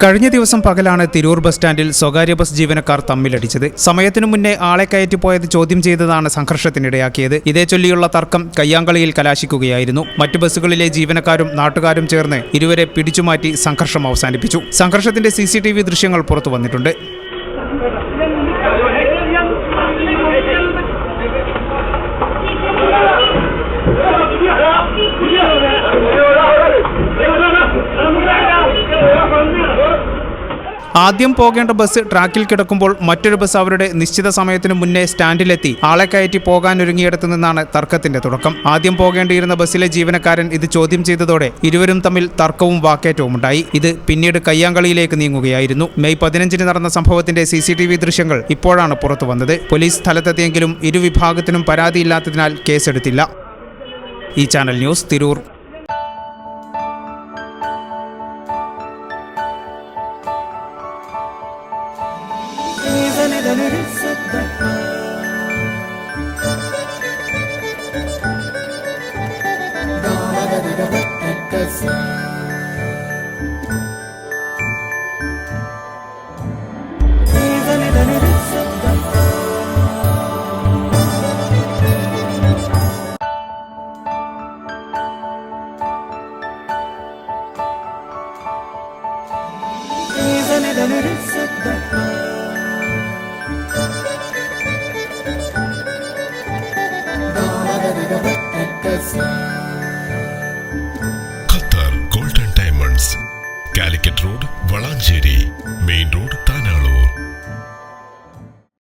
കഴിഞ്ഞ ദിവസം പകലാണ് തിരൂർ ബസ് സ്റ്റാൻഡിൽ സ്വകാര്യ ബസ് ജീവനക്കാർ തമ്മിലടിച്ചത്. സമയത്തിനു മുന്നേ ആളെ കയറ്റിപ്പോയത് ചോദ്യം ചെയ്തതാണ് സംഘർഷത്തിനിടയാക്കിയത്. ഇതേ ചൊല്ലിയുള്ള തർക്കം കയ്യാങ്കളിയിൽ കലാശിക്കുകയായിരുന്നു. മറ്റു ബസ്സുകളിലെ ജീവനക്കാരും നാട്ടുകാരും ചേർന്ന് ഇരുവരെ പിടിച്ചുമാറ്റി സംഘർഷം അവസാനിപ്പിച്ചു. സംഘർഷത്തിന്റെ CCTV ദൃശ്യങ്ങൾ പുറത്തു വന്നിട്ടുണ്ട്. ആദ്യം പോകേണ്ട ബസ് ട്രാക്കിൽ കിടക്കുമ്പോൾ മറ്റൊരു ബസ് അവരുടെ നിശ്ചിത സമയത്തിനു മുന്നേ സ്റ്റാൻഡിലെത്തി ആളെ കയറ്റി പോകാനൊരുങ്ങിയിടത്തു നിന്നാണ് തർക്കത്തിന്റെ തുടക്കം. ആദ്യം പോകേണ്ടിയിരുന്ന ബസ്സിലെ ജീവനക്കാരൻ ഇത് ചോദ്യം ചെയ്തതോടെ ഇരുവരും തമ്മിൽ തർക്കവും വാക്കേറ്റവും ഉണ്ടായി. ഇത് പിന്നീട് കയ്യാങ്കളിയിലേക്ക് നീങ്ങുകയായിരുന്നു. മെയ് 15 നടന്ന സംഭവത്തിന്റെ CCTV ദൃശ്യങ്ങൾ ഇപ്പോഴാണ് പുറത്തു വന്നത്. പോലീസ് സ്ഥലത്തെത്തിയെങ്കിലും ഇരുവിഭാഗത്തിനും പരാതിയില്ലാത്തതിനാൽ കേസെടുത്തില്ല. ഈ channel news, Tirur. Qatar golden diamonds, Calicut road, Valanchery.